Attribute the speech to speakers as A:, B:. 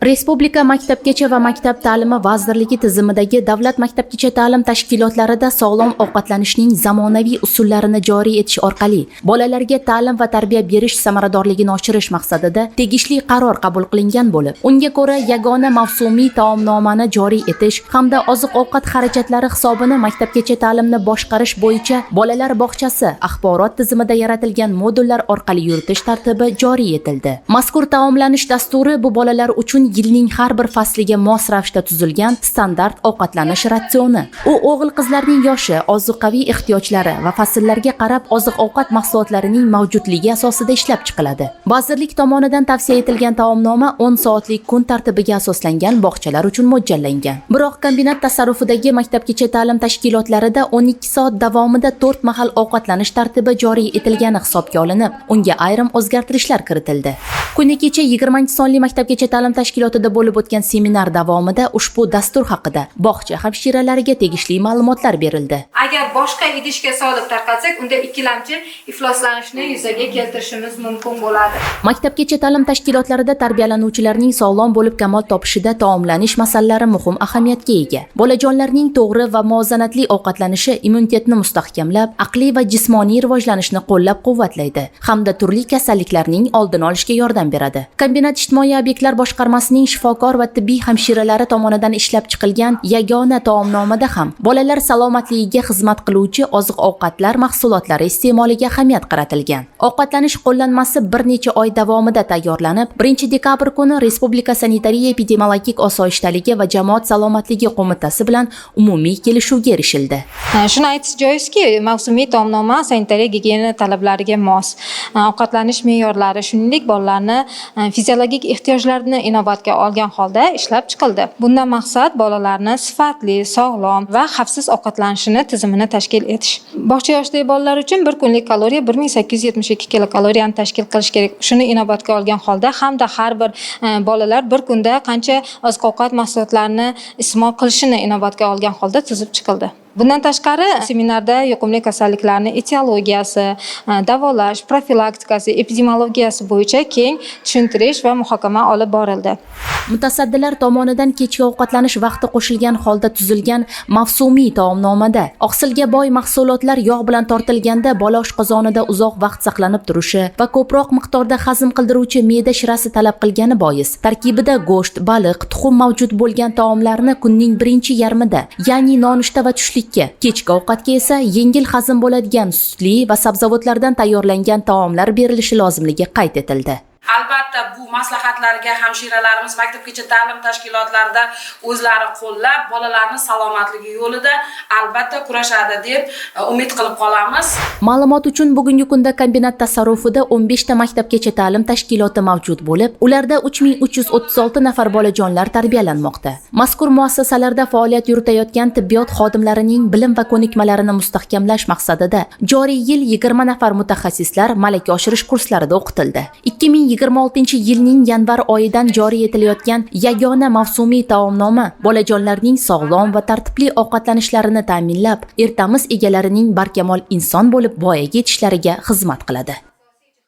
A: Respublika Maktabgacha va maktab ta'limi vazirligi tizimidagi davlat maktabgacha ta'lim tashkilotlarida sog'lom ovqatlanishning zamonaviy usullarini joriy etish orqali bolalarga ta'lim va tarbiya berish samaradorligini oshirish maqsadida tegishli qaror qabul qilingan bo'lib, unga ko'ra yagona mavsumiy taomnomani joriy etish hamda oziq-ovqat xarajatlari hisobini maktabgacha ta'limni boshqarish bo'yicha bolalar bog'chasi axborot tizimida yaratilgan modullar orqali yuritish tartibi joriy etildi. Mazkur taomlanish dasturi bu bolalar uchun yilning har bir fasliga mos ravishda tuzilgan standart ovqatlanish ratsioni. U o'g'il-qizlarning yoshi, ozuqaviy ehtiyojlari va fasllarga qarab oziq-ovqat mahsulotlarining mavjudligi asosida ishlab chiqiladi. Vazirlik tomonidan tavsiya etilgan taomnoma 10 soatlik kun tartibiga asoslangan bog'chalar uchun mo'ljallangan. Biroq kombinat tasarrufidagi maktabgacha ta'lim tashkilotlarida 12 soat davomida 4 mahal ovqatlanish tartibi joriy etilgani hisobga olinib, unga ayrim o'zgartirishlar kiritildi. Kuni kecha 20-sonli maktabgacha ta'lim tashkilotida bo'lib o'tgan seminar davomida ushbu dastur haqida bog'cha hamshiralariga tegishli ma'lumotlar berildi.
B: Agar boshqa idishga solib tarqatsak, unda ikkilamchi ifloslanishni yuzaga keltirishimiz mumkin bo'ladi.
A: Maktabgacha ta'lim tashkilotlarida tarbiyalanuvchilarning sog'lom bo'lib kamol topishida taomlanish masalalari muhim ahamiyatga ega. Bolajonlarning to'g'ri va muvozanatli ovqatlanishi immunitetni mustahkamlab, aqliy va jismoniy rivojlanishni qo'llab-quvvatlaydi hamda turli kasalliklarning oldini olishga yordam beradi. Kombinat ijtimoiy obyektlar boshqarmasining shifokor va tibbiy hamshiralari tomonidan ishlab chiqilgan yagona taomnomada ham bolalar salomatligiga xizmat qiluvchi oziq-ovqatlar mahsulotlari iste'moliga ahamiyat qaratilgan. Ovqatlanish qo'llanmasi bir necha oy davomida tayyorlanib, 1-dekabr kuni Respublika sanitariya epidemiologik osoyishtaligi va jamoat salomatligi qo'mitasi bilan umumiy kelishuvga erishildi.
B: Shuni aytish joizki, mavsumiy taomnoma sanitariya gigiyena talablariga mos, ovqatlanish me'yorlari, shuningdek bolalarni fiziologik ehtiyojlarini inobatga olgan holda ishlab chiqildi. Bundan maqsad bolalarni sifatli, sog'lom va xavfsiz ovqatlanishini tizimini tashkil etish. Bog'cha yoshidagi bolalar uchun bir kunlik kaloriya 1872 kilokaloriyani tashkil qilish kerak. Shuni inobatga olgan holda hamda har bir bolalar bir kunda qancha oziq-ovqat mahsulotlarini iste'mol qilishini inobatga olgan holda tuzib chiqildi. Bundan tashqari, seminarda yuqumli kasalliklarning etiologiyasi, davolash, profilaktikasi, epidemiologiyasi bo'yicha keng tushuntirish va muhokama olib borildi.
A: Mutasaddilar tomonidan kechki ovqatlanish vaqti qo'shilgan holda tuzilgan mavsumiy taomnomada oqsilga boy mahsulotlar yog' bilan tortilganda bola oshqozonida uzoq vaqt saqlanib turishi va ko'proq miqdorda hazm qildiruvchi me'da shirasi talab qilgani bois tarkibida go'sht, baliq, tuxum mavjud bo'lgan taomlarni kunning birinchi yarmida, ya'ni nonushta va tushlikka, kechki ovqatga esa yengil hazm bo'ladigan sutli va sabzavotlardan tayyorlangan taomlar berilishi lozimligi qayd etildi.
C: Albatta bu maslahatlarga hamshiralarimiz maktabgacha ta'lim tashkilotlarida o'zlari qo'llab, bolalarning salomatligi yo'lida albatta kurashadi deb umid qilib qolamiz.
A: Ma'lumot uchun bugungi kunda kombinat tasarrufida 15 ta maktabgacha ta'lim tashkiloti mavjud bo'lib, ularda 3336 nafar bolajonlar tarbiyalanmoqda. Mazkur muassasalarda faoliyat yuritayotgan tibbiyot xodimlarining bilim va ko'nikmalarini mustahkamlash maqsadida joriy yil 20 nafar mutaxassislar malaka oshirish kurslarida o'qitildi. 2026-yilning yanvar oyidan joriy etilayotgan yagona mavsumiy taomnoma bolajonlarning sog'lom va tartibli ovqatlanishlarini ta'minlab, ertamiz egalarining barkamol inson bo'lib voyaga yetishlariga xizmat qiladi.